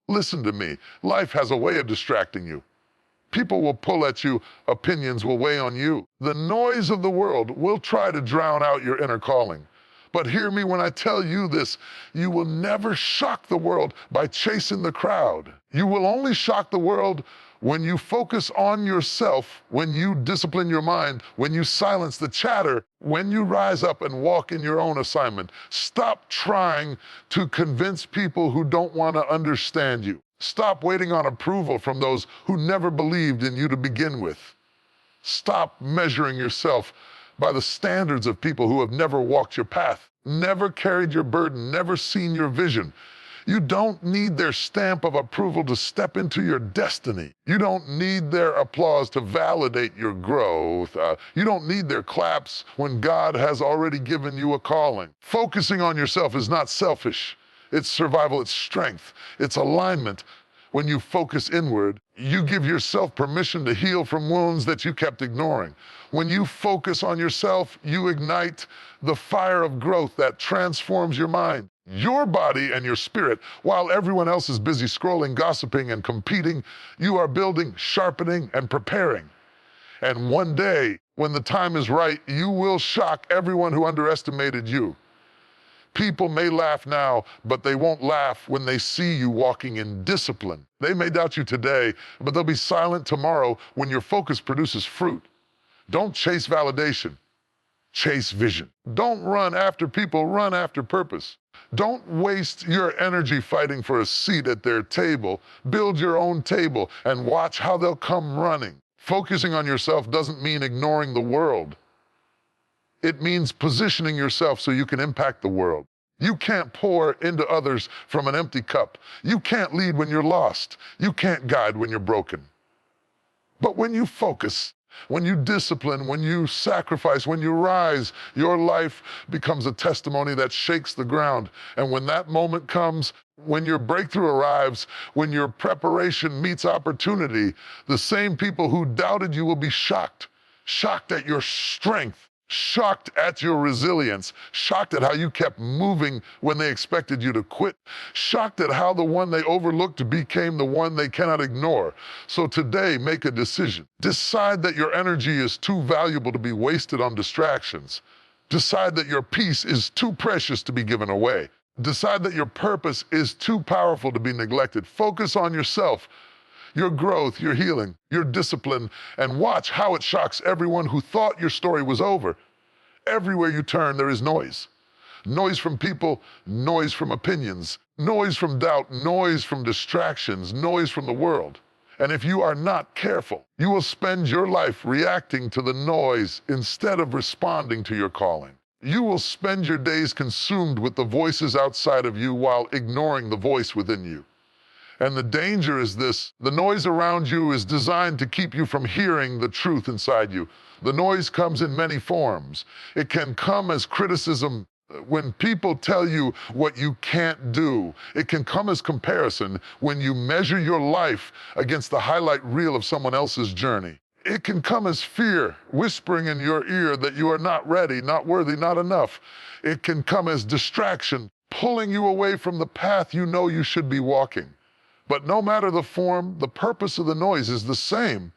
Listen to me. Life has a way of distracting you. People will pull at you, opinions will weigh on you. The noise of the world will try to drown out your inner calling. But hear me when I tell you this, you will never shock the world by chasing the crowd. You will only shock the world when you focus on yourself, when you discipline your mind, when you silence the chatter, when you rise up and walk in your own assignment. Stop trying to convince people who don't want to understand you. Stop waiting on approval from those who never believed in you to begin with. Stop measuring yourself by the standards of people who have never walked your path, never carried your burden, never seen your vision. You don't need their stamp of approval to step into your destiny. You don't need their applause to validate your growth. You don't need their claps when God has already given you a calling. Focusing on yourself is not selfish. It's survival, it's strength, it's alignment. When you focus inward, you give yourself permission to heal from wounds that you kept ignoring. When you focus on yourself, you ignite the fire of growth that transforms your mind, your body, and your spirit. While everyone else is busy scrolling, gossiping, and competing, you are building, sharpening, and preparing. And one day, when the time is right, you will shock everyone who underestimated you. People may laugh now, but they won't laugh when they see you walking in discipline. They may doubt you today, but they'll be silent tomorrow when your focus produces fruit. Don't chase validation, chase vision. Don't run after people, run after purpose. Don't waste your energy fighting for a seat at their table. Build your own table and watch how they'll come running. Focusing on yourself doesn't mean ignoring the world. It means positioning yourself so you can impact the world. You can't pour into others from an empty cup. You can't lead when you're lost. You can't guide when you're broken. But when you focus, when you discipline, when you sacrifice, when you rise, your life becomes a testimony that shakes the ground. And when that moment comes, when your breakthrough arrives, when your preparation meets opportunity, the same people who doubted you will be shocked at your strength, shocked at your resilience, shocked at how you kept moving when they expected you to quit, shocked at how the one they overlooked became the one they cannot ignore. So today, make a decision. Decide that your energy is too valuable to be wasted on distractions. Decide that your peace is too precious to be given away. Decide that your purpose is too powerful to be neglected. Focus on yourself, your growth, your healing, your discipline, and watch how it shocks everyone who thought your story was over. Everywhere you turn, there is noise. Noise from people, noise from opinions, noise from doubt, noise from distractions, noise from the world. And if you are not careful, you will spend your life reacting to the noise instead of responding to your calling. You will spend your days consumed with the voices outside of you while ignoring the voice within you. And the danger is this: the noise around you is designed to keep you from hearing the truth inside you. The noise comes in many forms. It can come as criticism when people tell you what you can't do. It can come as comparison when you measure your life against the highlight reel of someone else's journey. It can come as fear, whispering in your ear that you are not ready, not worthy, not enough. It can come as distraction, pulling you away from the path you know you should be walking. But no matter the form, the purpose of the noise is the same: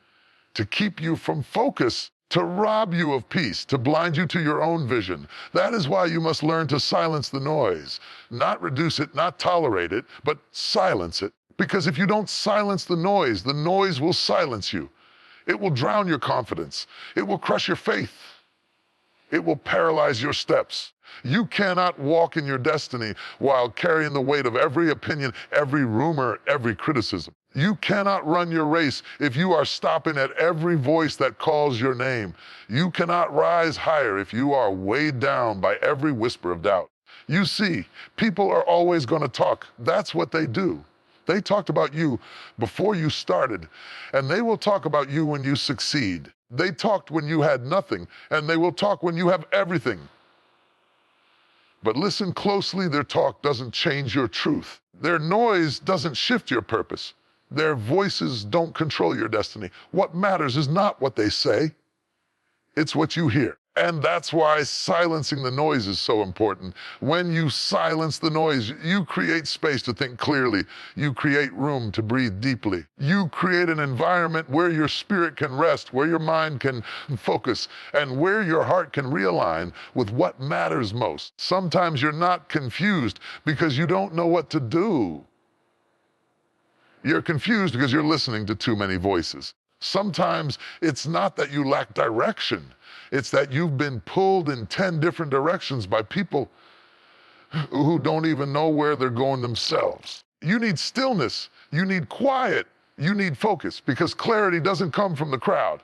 to keep you from focus, to rob you of peace, to blind you to your own vision. That is why you must learn to silence the noise. Not reduce it, not tolerate it, but silence it. Because if you don't silence the noise will silence you. It will drown your confidence. It will crush your faith. It will paralyze your steps. You cannot walk in your destiny while carrying the weight of every opinion, every rumor, every criticism. You cannot run your race if you are stopping at every voice that calls your name. You cannot rise higher if you are weighed down by every whisper of doubt. You see, people are always going to talk. That's what they do. They talked about you before you started, and they will talk about you when you succeed. They talked when you had nothing, and they will talk when you have everything. But listen closely, their talk doesn't change your truth. Their noise doesn't shift your purpose. Their voices don't control your destiny. What matters is not what they say, it's what you hear. And that's why silencing the noise is so important. When you silence the noise, you create space to think clearly. You create room to breathe deeply. You create an environment where your spirit can rest, where your mind can focus, and where your heart can realign with what matters most. Sometimes you're not confused because you don't know what to do. You're confused because you're listening to too many voices. Sometimes it's not that you lack direction. It's that you've been pulled in 10 different directions by people who don't even know where they're going themselves. You need stillness. You need quiet. You need focus, because clarity doesn't come from the crowd.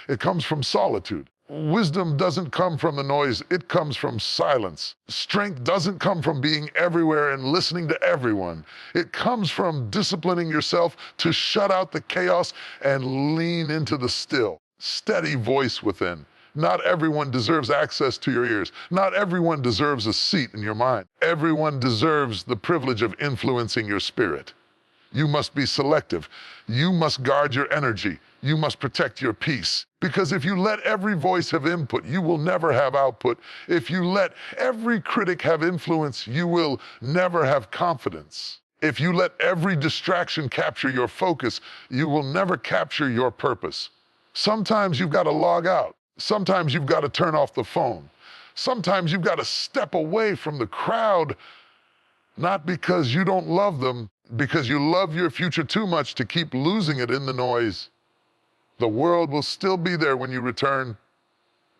It comes from solitude. Wisdom doesn't come from the noise. It comes from silence. Strength doesn't come from being everywhere and listening to everyone. It comes from disciplining yourself to shut out the chaos and lean into the still, steady voice within. Not everyone deserves access to your ears. Not everyone deserves a seat in your mind. Everyone deserves the privilege of influencing your spirit. You must be selective. You must guard your energy. You must protect your peace. Because if you let every voice have input, you will never have output. If you let every critic have influence, you will never have confidence. If you let every distraction capture your focus, you will never capture your purpose. Sometimes you've got to log out. Sometimes you've got to turn off the phone. Sometimes you've got to step away from the crowd, not because you don't love them, because you love your future too much to keep losing it in the noise. The world will still be there when you return,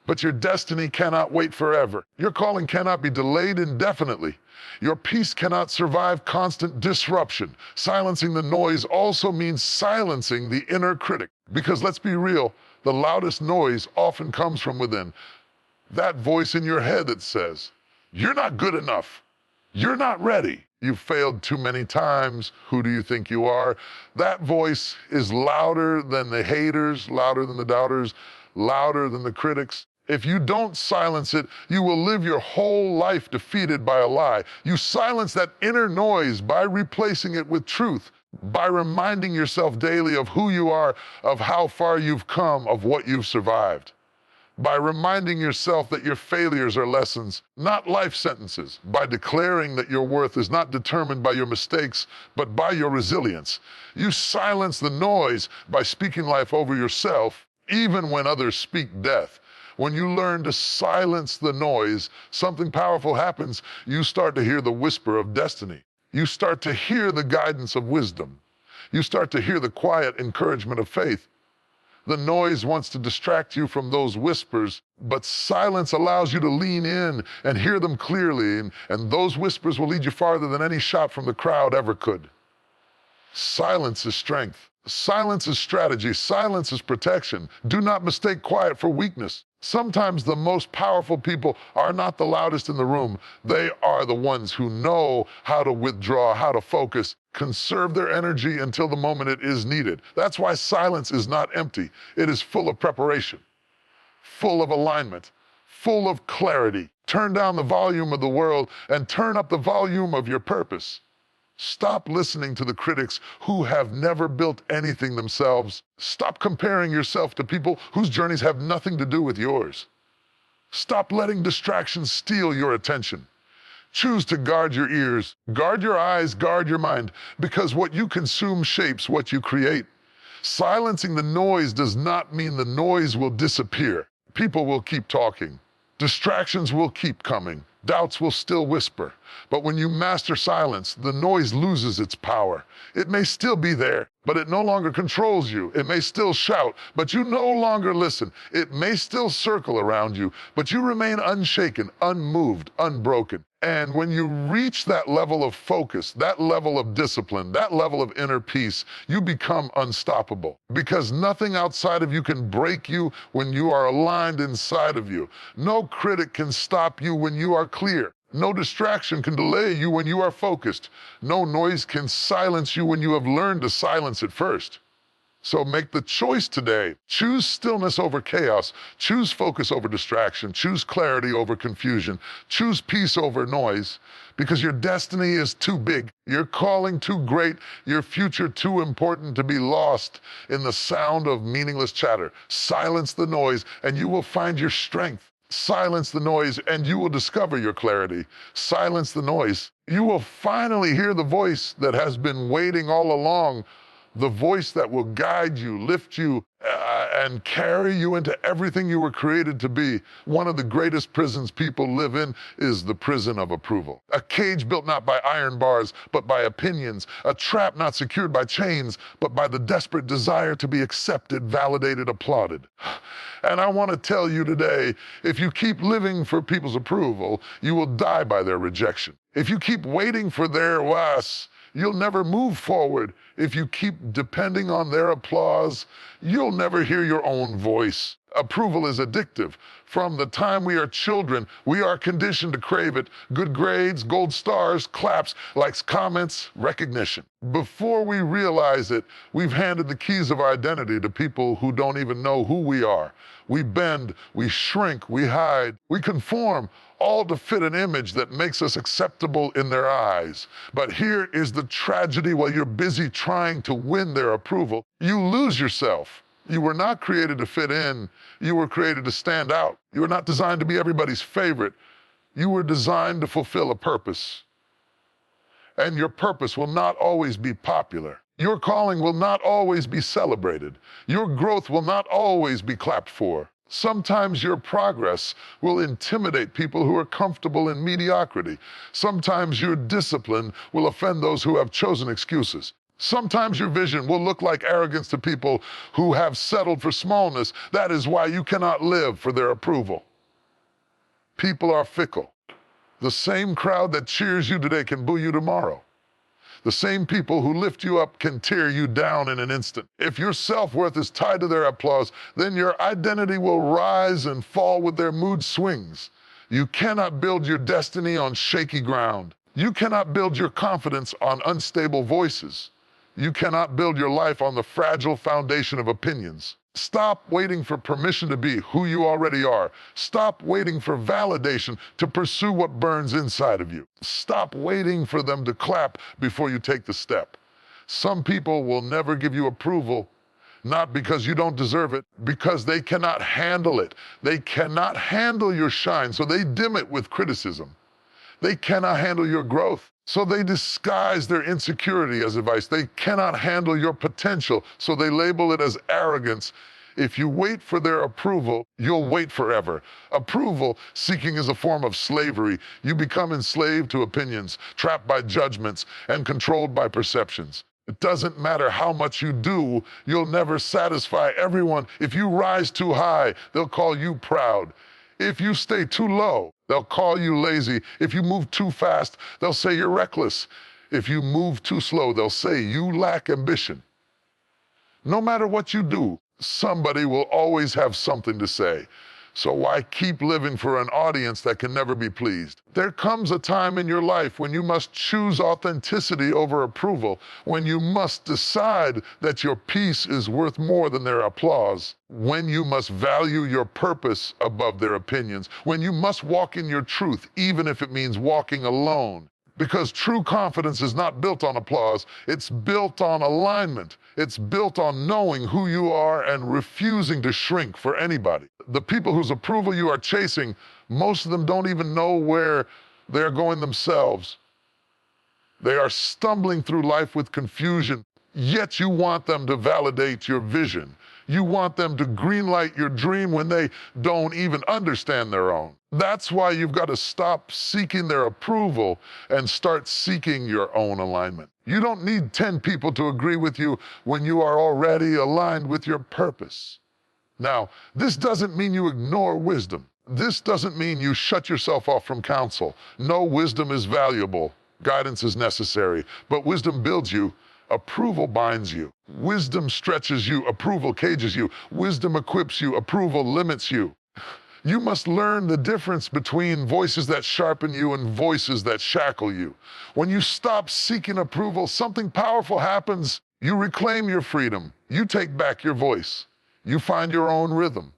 but your destiny cannot wait forever. Your calling cannot be delayed indefinitely. Your peace cannot survive constant disruption. Silencing the noise also means silencing the inner critic. Because let's be real, the loudest noise often comes from within. That voice in your head that says, "You're not good enough. You're not ready. You've failed too many times. Who do you think you are?" That voice is louder than the haters, louder than the doubters, louder than the critics. If you don't silence it, you will live your whole life defeated by a lie. You silence that inner noise by replacing it with truth, by reminding yourself daily of who you are, of how far you've come, of what you've survived. By reminding yourself that your failures are lessons, not life sentences. By declaring that your worth is not determined by your mistakes, but by your resilience. You silence the noise by speaking life over yourself, even when others speak death. When you learn to silence the noise, something powerful happens. You start to hear the whisper of destiny. You start to hear the guidance of wisdom. You start to hear the quiet encouragement of faith. The noise wants to distract you from those whispers, but silence allows you to lean in and hear them clearly, and those whispers will lead you farther than any shot from the crowd ever could. Silence is strength. Silence is strategy. Silence is protection. Do not mistake quiet for weakness. Sometimes the most powerful people are not the loudest in the room. They are the ones who know how to withdraw, how to focus, conserve their energy until the moment it is needed. That's why silence is not empty. It is full of preparation, full of alignment, full of clarity. Turn down the volume of the world and turn up the volume of your purpose. Stop listening to the critics who have never built anything themselves. Stop comparing yourself to people whose journeys have nothing to do with yours. Stop letting distractions steal your attention. Choose to guard your ears, guard your eyes, guard your mind, because what you consume shapes what you create. Silencing the noise does not mean the noise will disappear. People will keep talking. Distractions will keep coming. Doubts will still whisper. But when you master silence, the noise loses its power. It may still be there, but it no longer controls you. It may still shout, but you no longer listen. It may still circle around you, but you remain unshaken, unmoved, unbroken. And when you reach that level of focus, that level of discipline, that level of inner peace, you become unstoppable. Because nothing outside of you can break you when you are aligned inside of you. No critic can stop you when you are clear. No distraction can delay you when you are focused. No noise can silence you when you have learned to silence it first. So make the choice today. Choose stillness over chaos. Choose focus over distraction. Choose clarity over confusion. Choose peace over noise, because your destiny is too big. Your calling too great. Your future too important to be lost in the sound of meaningless chatter. Silence the noise and you will find your strength. Silence the noise and you will discover your clarity. Silence the noise. You will finally hear the voice that has been waiting all along, the voice that will guide you, lift you, and carry you into everything you were created to be. One of the greatest prisons people live in is the prison of approval. A cage built not by iron bars, but by opinions. A trap not secured by chains, but by the desperate desire to be accepted, validated, applauded. And I want to tell you today, if you keep living for people's approval, you will die by their rejection. If you keep waiting for their was, you'll never move forward. If you keep depending on their applause, you'll never hear your own voice. Approval is addictive. From the time we are children, we are conditioned to crave it. Good grades, gold stars, claps, likes, comments, recognition. Before we realize it, we've handed the keys of our identity to people who don't even know who we are. We bend, we shrink, we hide, we conform, all to fit an image that makes us acceptable in their eyes. But here is the tragedy: while you're busy trying to win their approval, you lose yourself. You were not created to fit in. You were created to stand out. You were not designed to be everybody's favorite. You were designed to fulfill a purpose. And your purpose will not always be popular. Your calling will not always be celebrated. Your growth will not always be clapped for. Sometimes your progress will intimidate people who are comfortable in mediocrity. Sometimes your discipline will offend those who have chosen excuses. Sometimes your vision will look like arrogance to people who have settled for smallness. That is why you cannot live for their approval. People are fickle. The same crowd that cheers you today can boo you tomorrow. The same people who lift you up can tear you down in an instant. If your self-worth is tied to their applause, then your identity will rise and fall with their mood swings. You cannot build your destiny on shaky ground. You cannot build your confidence on unstable voices. You cannot build your life on the fragile foundation of opinions. Stop waiting for permission to be who you already are. Stop waiting for validation to pursue what burns inside of you. Stop waiting for them to clap before you take the step. Some people will never give you approval, not because you don't deserve it, because they cannot handle it. They cannot handle your shine, so they dim it with criticism. They cannot handle your growth, so they disguise their insecurity as advice. They cannot handle your potential, so they label it as arrogance. If you wait for their approval, you'll wait forever. Approval seeking is a form of slavery. You become enslaved to opinions, trapped by judgments, and controlled by perceptions. It doesn't matter how much you do, you'll never satisfy everyone. If you rise too high, they'll call you proud. If you stay too low, they'll call you lazy. If you move too fast, they'll say you're reckless. If you move too slow, they'll say you lack ambition. No matter what you do, somebody will always have something to say. So why keep living for an audience that can never be pleased? There comes a time in your life when you must choose authenticity over approval, when you must decide that your peace is worth more than their applause, when you must value your purpose above their opinions, when you must walk in your truth, even if it means walking alone. Because true confidence is not built on applause, it's built on alignment. It's built on knowing who you are and refusing to shrink for anybody. The people whose approval you are chasing, most of them don't even know where they're going themselves. They are stumbling through life with confusion, yet you want them to validate your vision. You want them to greenlight your dream when they don't even understand their own. That's why you've got to stop seeking their approval and start seeking your own alignment. You don't need 10 people to agree with you when you are already aligned with your purpose. Now, this doesn't mean you ignore wisdom. This doesn't mean you shut yourself off from counsel. No, wisdom is valuable. Guidance is necessary. But wisdom builds you. Approval binds you. Wisdom stretches you. Approval cages you. Wisdom equips you. Approval limits you. You must learn the difference between voices that sharpen you and voices that shackle you. When you stop seeking approval, something powerful happens. You reclaim your freedom. You take back your voice. You find your own rhythm.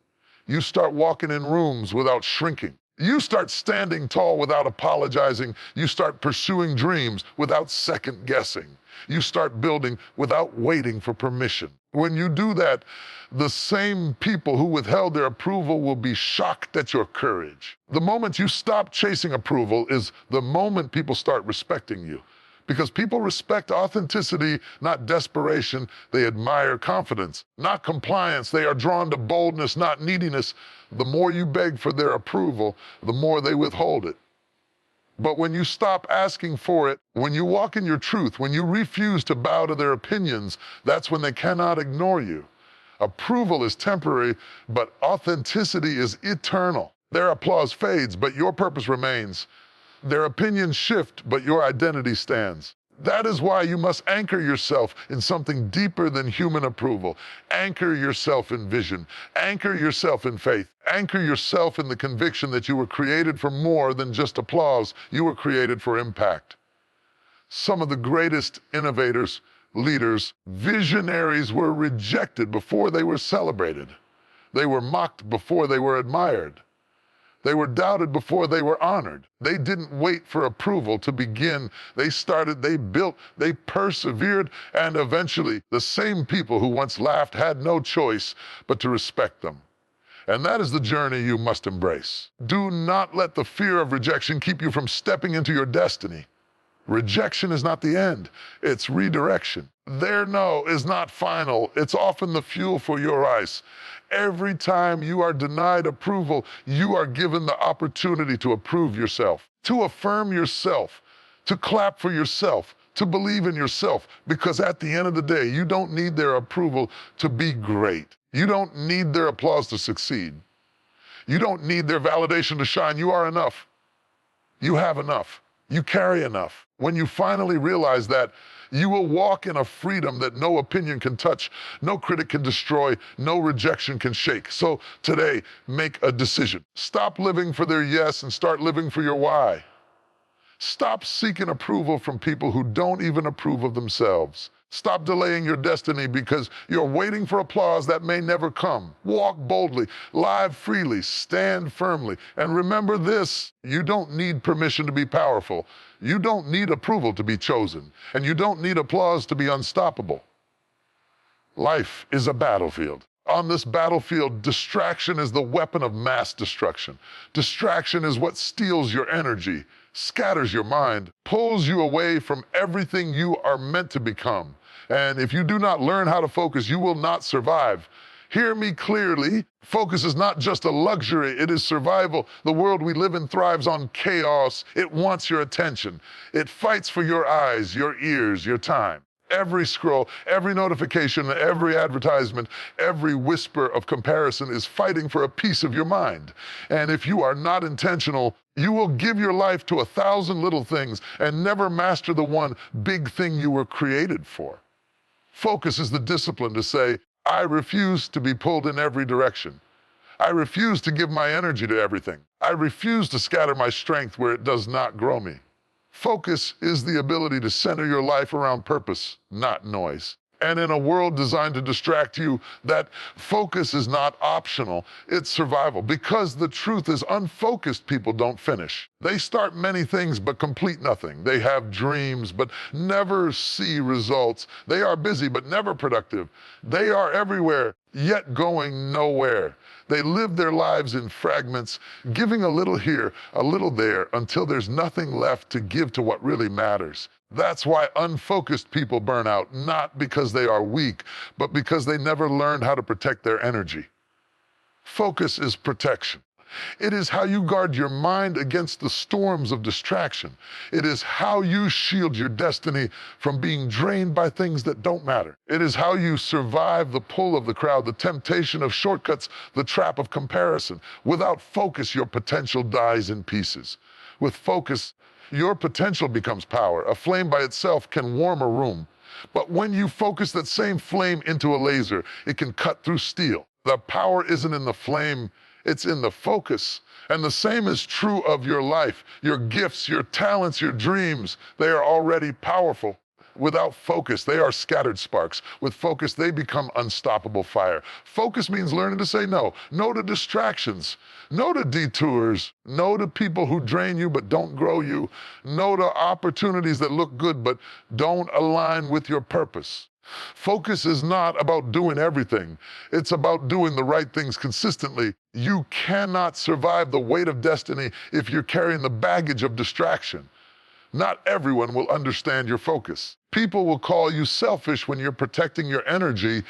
You start walking in rooms without shrinking. You start standing tall without apologizing. You start pursuing dreams without second guessing. You start building without waiting for permission. When you do that, the same people who withheld their approval will be shocked at your courage. The moment you stop chasing approval is the moment people start respecting you. Because people respect authenticity, not desperation. They admire confidence, not compliance. They are drawn to boldness, not neediness. The more you beg for their approval, the more they withhold it. But when you stop asking for it, when you walk in your truth, when you refuse to bow to their opinions, that's when they cannot ignore you. Approval is temporary, but authenticity is eternal. Their applause fades, but your purpose remains. Their opinions shift, but your identity stands. That is why you must anchor yourself in something deeper than human approval. Anchor yourself in vision. Anchor yourself in faith. Anchor yourself in the conviction that you were created for more than just applause. You were created for impact. Some of the greatest innovators, leaders, visionaries were rejected before they were celebrated. They were mocked before they were admired. They were doubted before they were honored. They didn't wait for approval to begin. They started, they built, they persevered, and eventually the same people who once laughed had no choice but to respect them. And that is the journey you must embrace. Do not let the fear of rejection keep you from stepping into your destiny. Rejection is not the end, it's redirection. Their no is not final, it's often the fuel for your ice. Every time you are denied approval, you are given the opportunity to approve yourself, to affirm yourself, to clap for yourself, to believe in yourself, because at the end of the day, you don't need their approval to be great. You don't need their applause to succeed. You don't need their validation to shine. You are enough. You have enough. You carry enough. When you finally realize that, you will walk in a freedom that no opinion can touch, no critic can destroy, no rejection can shake. So today, make a decision. Stop living for their yes and start living for your why. Stop seeking approval from people who don't even approve of themselves. Stop delaying your destiny because you're waiting for applause that may never come. Walk boldly, live freely, stand firmly. And remember this, you don't need permission to be powerful. You don't need approval to be chosen. And you don't need applause to be unstoppable. Life is a battlefield. On this battlefield, distraction is the weapon of mass destruction. Distraction is what steals your energy, scatters your mind, pulls you away from everything you are meant to become. And if you do not learn how to focus, you will not survive. Hear me clearly. Focus is not just a luxury, it is survival. The world we live in thrives on chaos. It wants your attention. It fights for your eyes, your ears, your time. Every scroll, every notification, every advertisement, every whisper of comparison is fighting for a piece of your mind. And if you are not intentional, you will give your life to 1,000 little things and never master the one big thing you were created for. Focus is the discipline to say, I refuse to be pulled in every direction. I refuse to give my energy to everything. I refuse to scatter my strength where it does not grow me. Focus is the ability to center your life around purpose, not noise. And in a world designed to distract you, that focus is not optional, it's survival. Because the truth is, unfocused people don't finish. They start many things but complete nothing. They have dreams but never see results. They are busy but never productive. They are everywhere, yet going nowhere. They live their lives in fragments, giving a little here, a little there, until there's nothing left to give to what really matters. That's why unfocused people burn out, not because they are weak, but because they never learned how to protect their energy. Focus is protection. It is how you guard your mind against the storms of distraction. It is how you shield your destiny from being drained by things that don't matter. It is how you survive the pull of the crowd, the temptation of shortcuts, the trap of comparison. Without focus, your potential dies in pieces. With focus, your potential becomes power. A flame by itself can warm a room. But when you focus that same flame into a laser, it can cut through steel. The power isn't in the flame, it's in the focus. And the same is true of your life. Your gifts, your talents, your dreams, they are already powerful. Without focus, they are scattered sparks. With focus, they become unstoppable fire. Focus means learning to say no. No to distractions. No to detours. No to people who drain you but don't grow you. No to opportunities that look good but don't align with your purpose. Focus is not about doing everything. It's about doing the right things consistently. You cannot survive the weight of destiny if you're carrying the baggage of distraction. Not everyone will understand your focus. People will call you selfish when you're protecting your energy.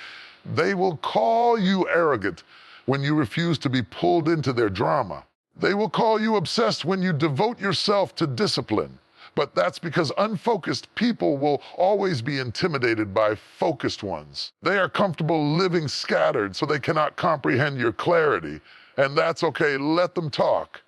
They will call you arrogant when you refuse to be pulled into their drama. They will call you obsessed when you devote yourself to discipline. But that's because unfocused people will always be intimidated by focused ones. They are comfortable living scattered, so they cannot comprehend your clarity. And that's okay, let them talk.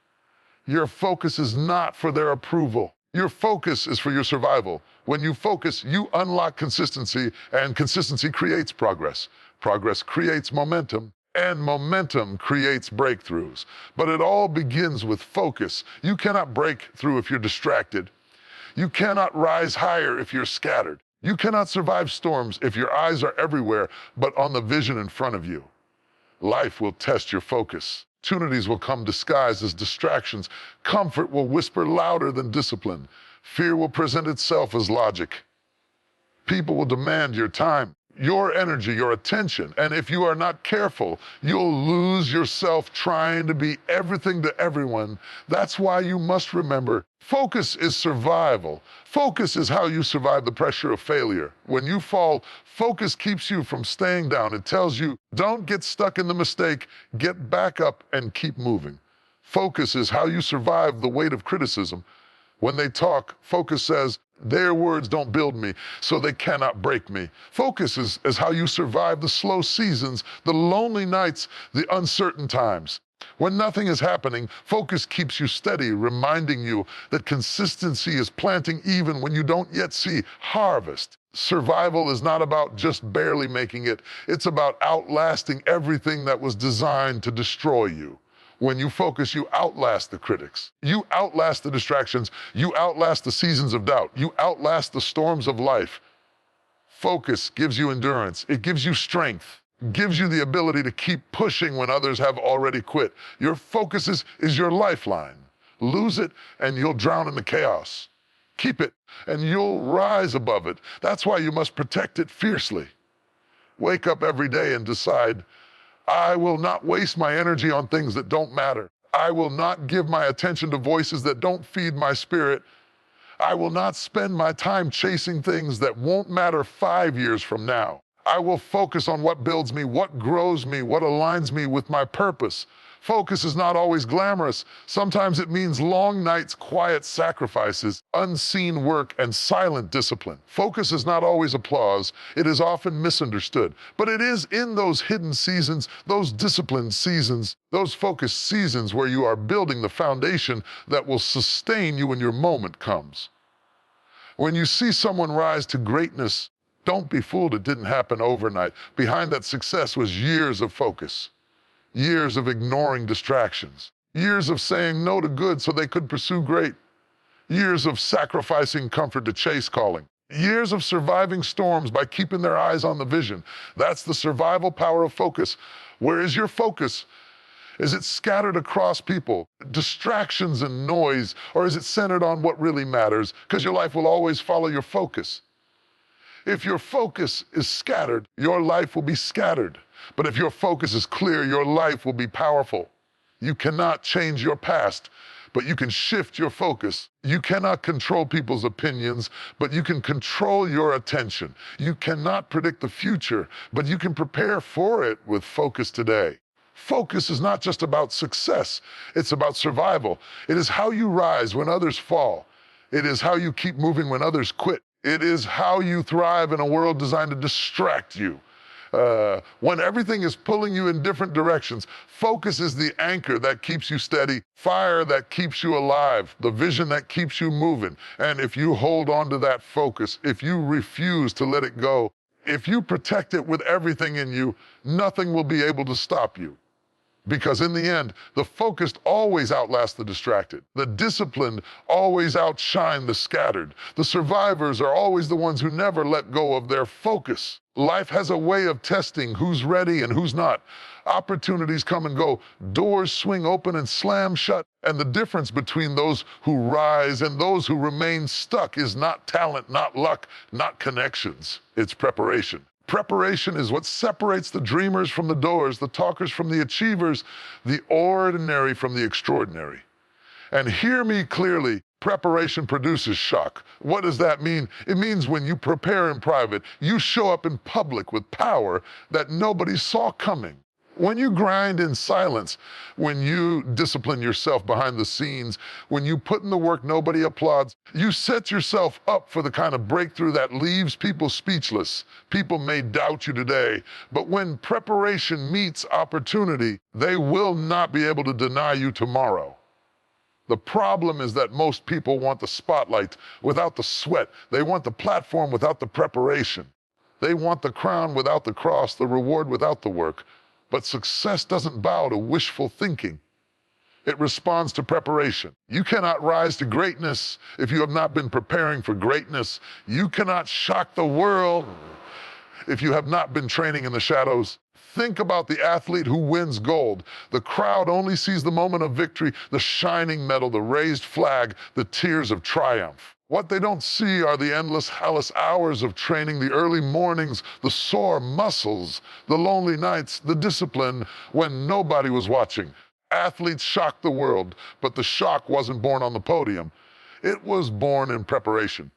Your focus is not for their approval. Your focus is for your survival. When you focus, you unlock consistency, and consistency creates progress. Progress creates momentum, and momentum creates breakthroughs. But it all begins with focus. You cannot break through if you're distracted. You cannot rise higher if you're scattered. You cannot survive storms if your eyes are everywhere but on the vision in front of you. Life will test your focus. Opportunities will come disguised as distractions. Comfort will whisper louder than discipline. Fear will present itself as logic. People will demand your time, your energy, your attention. And if you are not careful, you'll lose yourself trying to be everything to everyone. That's why you must remember, focus is survival. Focus is how you survive the pressure of failure. When you fall, focus keeps you from staying down. It tells you, don't get stuck in the mistake, get back up and keep moving. Focus is how you survive the weight of criticism. When they talk, focus says, their words don't build me, so they cannot break me. Focus is how you survive the slow seasons, the lonely nights, the uncertain times. When nothing is happening, focus keeps you steady, reminding you that consistency is planting even when you don't yet see harvest. Survival is not about just barely making it. It's about outlasting everything that was designed to destroy you. When you focus, you outlast the critics. You outlast the distractions. You outlast the seasons of doubt. You outlast the storms of life. Focus gives you endurance. It gives you strength. Gives you the ability to keep pushing when others have already quit. Your focus is your lifeline. Lose it and you'll drown in the chaos. Keep it and you'll rise above it. That's why you must protect it fiercely. Wake up every day and decide, I will not waste my energy on things that don't matter. I will not give my attention to voices that don't feed my spirit. I will not spend my time chasing things that won't matter 5 years from now. I will focus on what builds me, what grows me, what aligns me with my purpose. Focus is not always glamorous. Sometimes it means long nights, quiet sacrifices, unseen work, and silent discipline. Focus is not always applause. It is often misunderstood. But it is in those hidden seasons, those disciplined seasons, those focused seasons where you are building the foundation that will sustain you when your moment comes. When you see someone rise to greatness, don't be fooled it didn't happen overnight. Behind that success was years of focus. Years of ignoring distractions. Years of saying no to good so they could pursue great. Years of sacrificing comfort to chase calling. Years of surviving storms by keeping their eyes on the vision. That's the survival power of focus. Where is your focus? Is it scattered across people, distractions and noise, or is it centered on what really matters? Because your life will always follow your focus. If your focus is scattered, your life will be scattered. But if your focus is clear, your life will be powerful. You cannot change your past, but you can shift your focus. You cannot control people's opinions, but you can control your attention. You cannot predict the future, but you can prepare for it with focus today. Focus is not just about success, it's about survival. It is how you rise when others fall. It is how you keep moving when others quit. It is how you thrive in a world designed to distract you. When everything is pulling you in different directions, focus is the anchor that keeps you steady, fire that keeps you alive, the vision that keeps you moving. And if you hold on to that focus, if you refuse to let it go, if you protect it with everything in you, nothing will be able to stop you. Because in the end, the focused always outlast the distracted. The disciplined always outshine the scattered. The survivors are always the ones who never let go of their focus. Life has a way of testing who's ready and who's not. Opportunities come and go. Doors swing open and slam shut. And the difference between those who rise and those who remain stuck is not talent, not luck, not connections. It's preparation. Preparation is what separates the dreamers from the doers, the talkers from the achievers, the ordinary from the extraordinary. And hear me clearly, preparation produces shock. What does that mean? It means when you prepare in private, you show up in public with power that nobody saw coming. When you grind in silence, when you discipline yourself behind the scenes, when you put in the work nobody applauds, you set yourself up for the kind of breakthrough that leaves people speechless. People may doubt you today, but when preparation meets opportunity, they will not be able to deny you tomorrow. The problem is that most people want the spotlight without the sweat. They want the platform without the preparation. They want the crown without the cross, the reward without the work. But success doesn't bow to wishful thinking. It responds to preparation. You cannot rise to greatness if you have not been preparing for greatness. You cannot shock the world if you have not been training in the shadows. Think about the athlete who wins gold. The crowd only sees the moment of victory, the shining medal, the raised flag, the tears of triumph. What they don't see are the endless, callous hours of training, the early mornings, the sore muscles, the lonely nights, the discipline when nobody was watching. Athletes shock the world, but the shock wasn't born on the podium. It was born in preparation.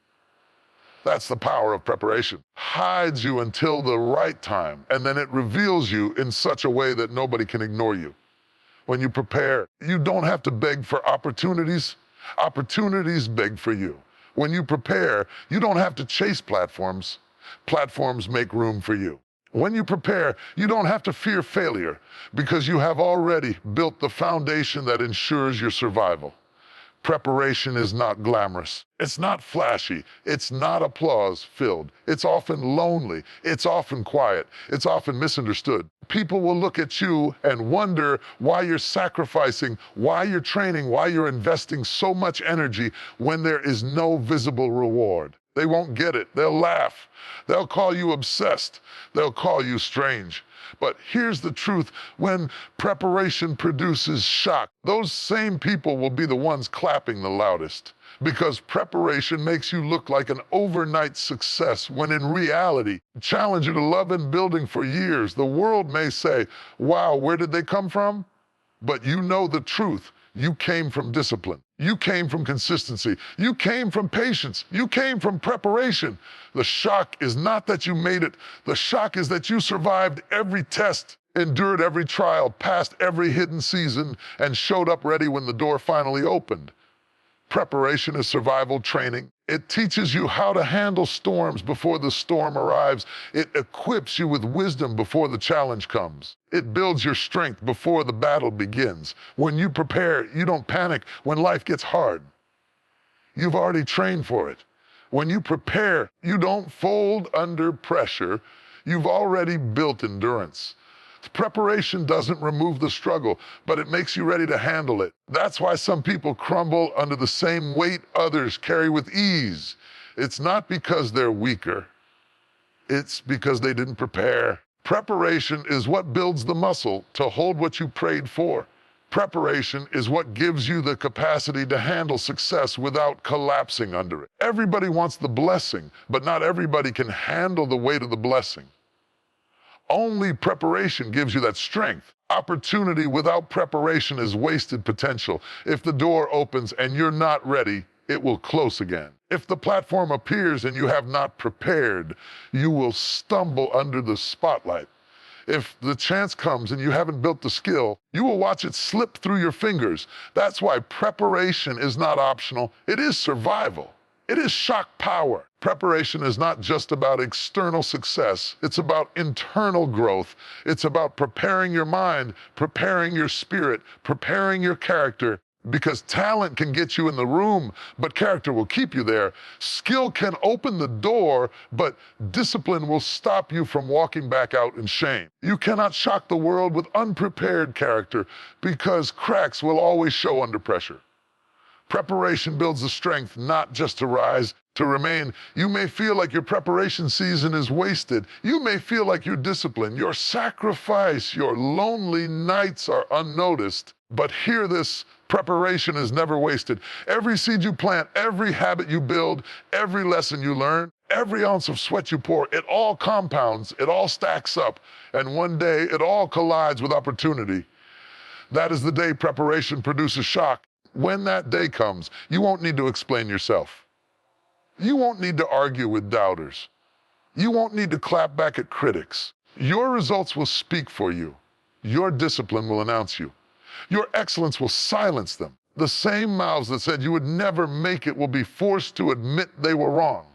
That's the power of preparation. Hides you until the right time, and then it reveals you in such a way that nobody can ignore you. When you prepare, you don't have to beg for opportunities. Opportunities beg for you. When you prepare, you don't have to chase platforms. Platforms make room for you. When you prepare, you don't have to fear failure because you have already built the foundation that ensures your survival. Preparation is not glamorous. It's not flashy. It's not applause-filled. It's often lonely. It's often quiet. It's often misunderstood. People will look at you and wonder why you're sacrificing, why you're training, why you're investing so much energy when there is no visible reward. They won't get it. They'll laugh. They'll call you obsessed. They'll call you strange. But here's the truth. When preparation produces shock, those same people will be the ones clapping the loudest. Because preparation makes you look like an overnight success when in reality, challenge you to love and building for years. The world may say, wow, where did they come from? But you know the truth. You came from discipline. You came from consistency. You came from patience. You came from preparation. The shock is not that you made it. The shock is that you survived every test, endured every trial, passed every hidden season, and showed up ready when the door finally opened. Preparation is survival training. It teaches you how to handle storms before the storm arrives. It equips you with wisdom before the challenge comes. It builds your strength before the battle begins. When you prepare, you don't panic when life gets hard. You've already trained for it. When you prepare, you don't fold under pressure. You've already built endurance. Preparation doesn't remove the struggle, but it makes you ready to handle it. That's why some people crumble under the same weight others carry with ease. It's not because they're weaker. It's because they didn't prepare. Preparation is what builds the muscle to hold what you prayed for. Preparation is what gives you the capacity to handle success without collapsing under it. Everybody wants the blessing, but not everybody can handle the weight of the blessing. Only preparation gives you that strength. Opportunity without preparation is wasted potential. If the door opens and you're not ready, it will close again. If the platform appears and you have not prepared, you will stumble under the spotlight. If the chance comes and you haven't built the skill, you will watch it slip through your fingers. That's why preparation is not optional. It is survival. It is shock power. Preparation is not just about external success. It's about internal growth. It's about preparing your mind, preparing your spirit, preparing your character, Because talent can get you in the room, but character will keep you there. Skill can open the door, but discipline will stop you from walking back out in shame. You cannot shock the world with unprepared character because cracks will always show under pressure. Preparation builds the strength not just to rise, to remain. You may feel like your preparation season is wasted. You may feel like your discipline, your sacrifice, your lonely nights are unnoticed. But hear this, preparation is never wasted. Every seed you plant, every habit you build, every lesson you learn, every ounce of sweat you pour, it all compounds, it all stacks up, and one day it all collides with opportunity. That is the day preparation produces shock. When that day comes, you won't need to explain yourself. You won't need to argue with doubters. You won't need to clap back at critics. Your results will speak for you. Your discipline will announce you. Your excellence will silence them. The same mouths that said you would never make it will be forced to admit they were wrong.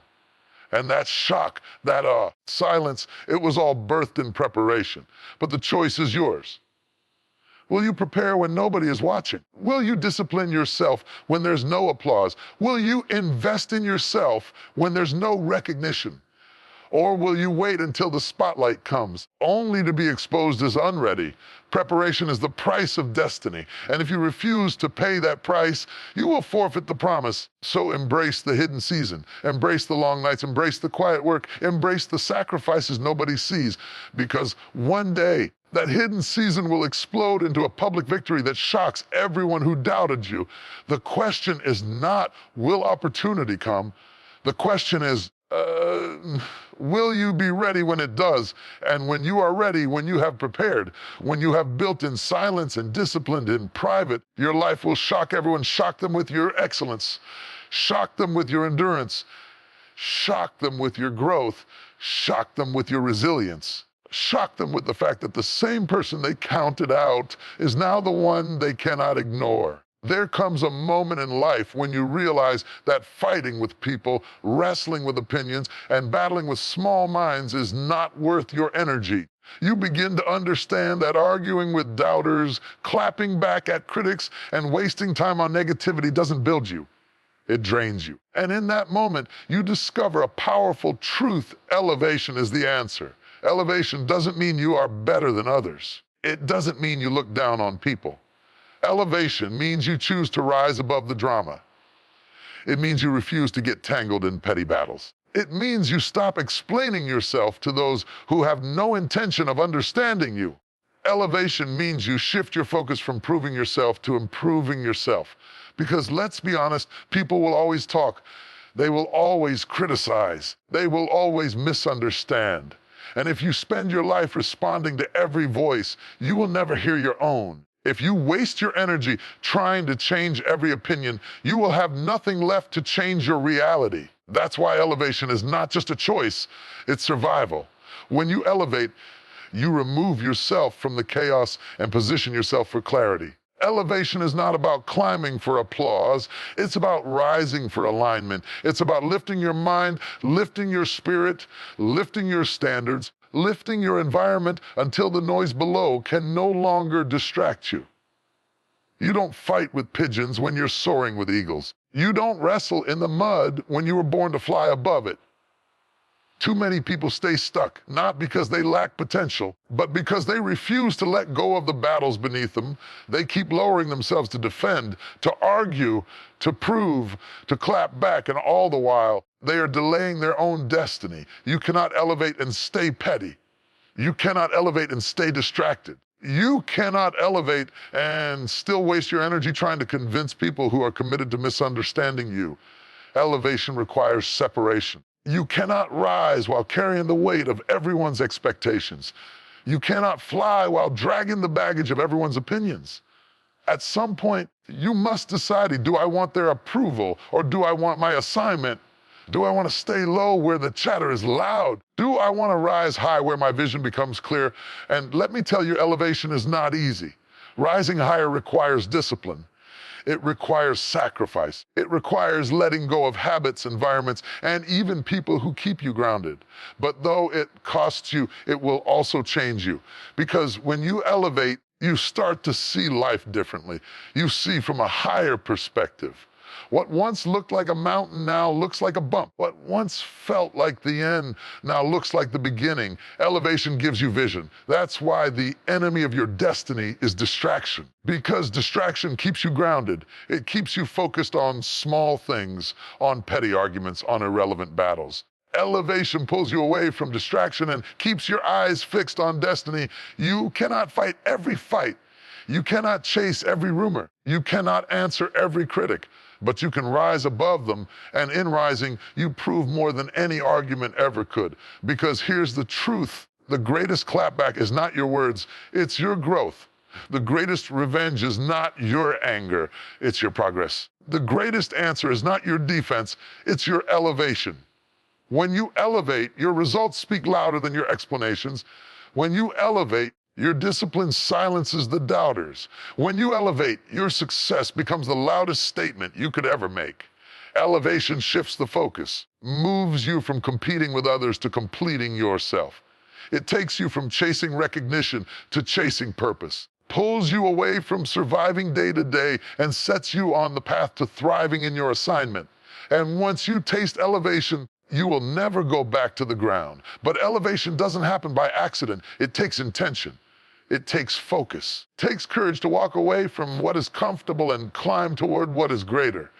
And that shock, that silence, it was all birthed in preparation. But the choice is yours. Will you prepare when nobody is watching? Will you discipline yourself when there's no applause? Will you invest in yourself when there's no recognition? Or will you wait until the spotlight comes, only to be exposed as unready? Preparation is the price of destiny, and if you refuse to pay that price, you will forfeit the promise. So embrace the hidden season, embrace the long nights, embrace the quiet work, embrace the sacrifices nobody sees, because one day, that hidden season will explode into a public victory that shocks everyone who doubted you. The question is not, will opportunity come? The question is, will you be ready when it does? And when you are ready, when you have prepared, when you have built in silence and disciplined in private, your life will shock everyone. Shock them with your excellence. Shock them with your endurance. Shock them with your growth. Shock them with your resilience. Shock them with the fact that the same person they counted out is now the one they cannot ignore. There comes a moment in life when you realize that fighting with people, wrestling with opinions, and battling with small minds is not worth your energy. You begin to understand that arguing with doubters, clapping back at critics, and wasting time on negativity doesn't build you. It drains you. And in that moment, you discover a powerful truth. Elevation is the answer. Elevation doesn't mean you are better than others. It doesn't mean you look down on people. Elevation means you choose to rise above the drama. It means you refuse to get tangled in petty battles. It means you stop explaining yourself to those who have no intention of understanding you. Elevation means you shift your focus from proving yourself to improving yourself. Because let's be honest, people will always talk. They will always criticize. They will always misunderstand. And if you spend your life responding to every voice, you will never hear your own. If you waste your energy trying to change every opinion, you will have nothing left to change your reality. That's why elevation is not just a choice, it's survival. When you elevate, you remove yourself from the chaos and position yourself for clarity. Elevation is not about climbing for applause. It's about rising for alignment. It's about lifting your mind, lifting your spirit, lifting your standards, lifting your environment until the noise below can no longer distract you. You don't fight with pigeons when you're soaring with eagles. You don't wrestle in the mud when you were born to fly above it. Too many people stay stuck, not because they lack potential, but because they refuse to let go of the battles beneath them. They keep lowering themselves to defend, to argue, to prove, to clap back, and all the while, they are delaying their own destiny. You cannot elevate and stay petty. You cannot elevate and stay distracted. You cannot elevate and still waste your energy trying to convince people who are committed to misunderstanding you. Elevation requires separation. You cannot rise while carrying the weight of everyone's expectations. You cannot fly while dragging the baggage of everyone's opinions. At some point, you must decide, do I want their approval or do I want my assignment? Do I want to stay low where the chatter is loud? Do I want to rise high where my vision becomes clear? And let me tell you, elevation is not easy. Rising higher requires discipline. It requires sacrifice. It requires letting go of habits, environments, and even people who keep you grounded. But though it costs you, it will also change you. Because when you elevate, You start to see life differently. You see from a higher perspective. What once looked like a mountain now looks like a bump. What once felt like the end now looks like the beginning. Elevation gives you vision. That's why the enemy of your destiny is distraction. Because distraction keeps you grounded. It keeps you focused on small things, on petty arguments, on irrelevant battles. Elevation pulls you away from distraction and keeps your eyes fixed on destiny. You cannot fight every fight. You cannot chase every rumor. You cannot answer every critic. But you can rise above them, and in rising, you prove more than any argument ever could. Because here's the truth. The greatest clapback is not your words, it's your growth. The greatest revenge is not your anger, it's your progress. The greatest answer is not your defense, it's your elevation. When you elevate, your results speak louder than your explanations. When you elevate, your discipline silences the doubters. When you elevate, your success becomes the loudest statement you could ever make. Elevation shifts the focus, moves you from competing with others to completing yourself. It takes you from chasing recognition to chasing purpose, pulls you away from surviving day to day and sets you on the path to thriving in your assignment. And once you taste elevation, you will never go back to the ground. But elevation doesn't happen by accident. It takes intention. It takes focus. It takes courage to walk away from what is comfortable and climb toward what is greater.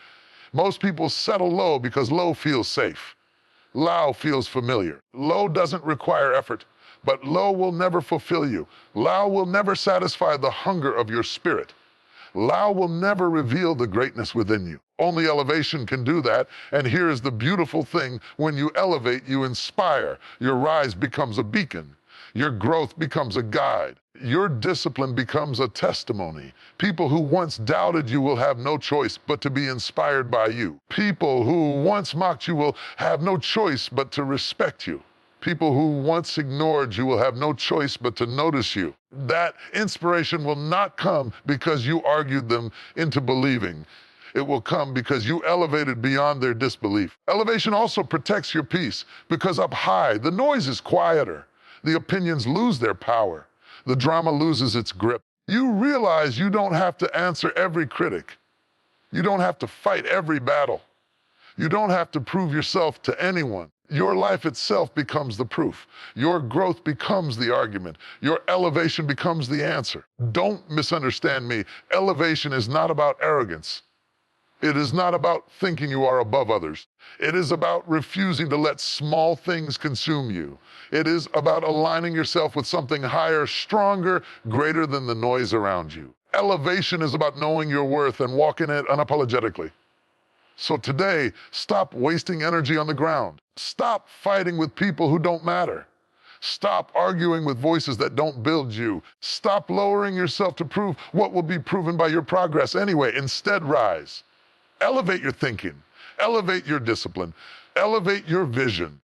Most people settle low because low feels safe. Low feels familiar. Low doesn't require effort, but low will never fulfill you. Low will never satisfy the hunger of your spirit. Low will never reveal the greatness within you. Only elevation can do that, and here is the beautiful thing. When you elevate, you inspire. Your rise becomes a beacon. Your growth becomes a guide. Your discipline becomes a testimony. People who once doubted you will have no choice but to be inspired by you. People who once mocked you will have no choice but to respect you. People who once ignored you will have no choice but to notice you. That inspiration will not come because you argued them into believing. It will come because you elevated beyond their disbelief. Elevation also protects your peace because up high, the noise is quieter. The opinions lose their power. The drama loses its grip. You realize you don't have to answer every critic. You don't have to fight every battle. You don't have to prove yourself to anyone. Your life itself becomes the proof. Your growth becomes the argument. Your elevation becomes the answer. Don't misunderstand me. Elevation is not about arrogance. It is not about thinking you are above others. It is about refusing to let small things consume you. It is about aligning yourself with something higher, stronger, greater than the noise around you. Elevation is about knowing your worth and walking it unapologetically. So today, stop wasting energy on the ground. Stop fighting with people who don't matter. Stop arguing with voices that don't build you. Stop lowering yourself to prove what will be proven by your progress anyway. Instead, rise. Elevate your thinking. Elevate your discipline. Elevate your vision.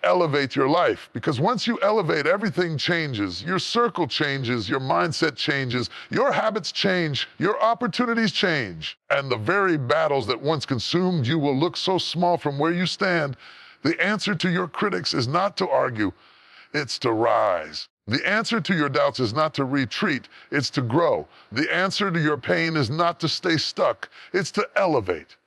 Elevate your life. Because once you elevate, everything changes. Your circle changes. Your mindset changes. Your habits change. Your opportunities change. And the very battles that once consumed you will look so small from where you stand. The answer to your critics is not to argue. It's to rise. The answer to your doubts is not to retreat, it's to grow. The answer to your pain is not to stay stuck, it's to elevate.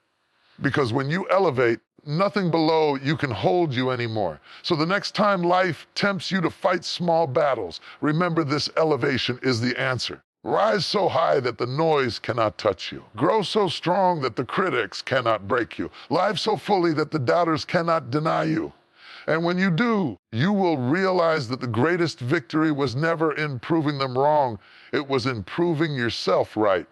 Because when you elevate, nothing below you can hold you anymore. So the next time life tempts you to fight small battles, remember this elevation is the answer. Rise so high that the noise cannot touch you. Grow so strong that the critics cannot break you. Live so fully that the doubters cannot deny you. And when you do, you will realize that the greatest victory was never in proving them wrong. It was in proving yourself right.